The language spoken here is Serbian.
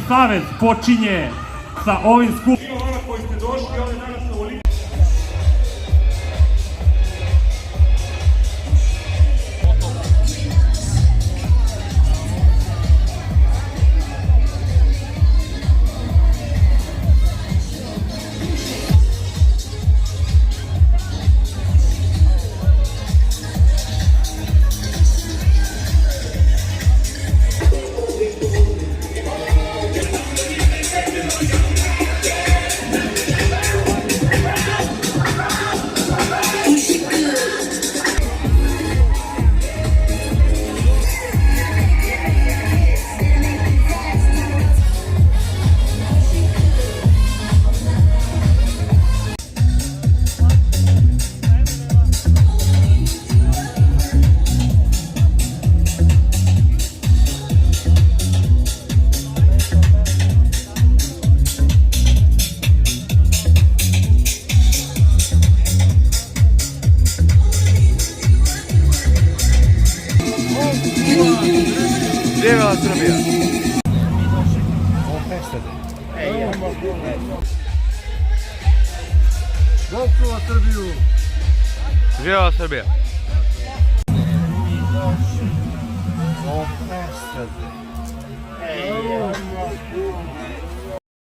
savez počinje sa ovim skupom. Hvala koji ste došli ovdje danas na Olimpiju. Živjela Srbija! Volkova Srbiju! Živjela Srbija! Ej,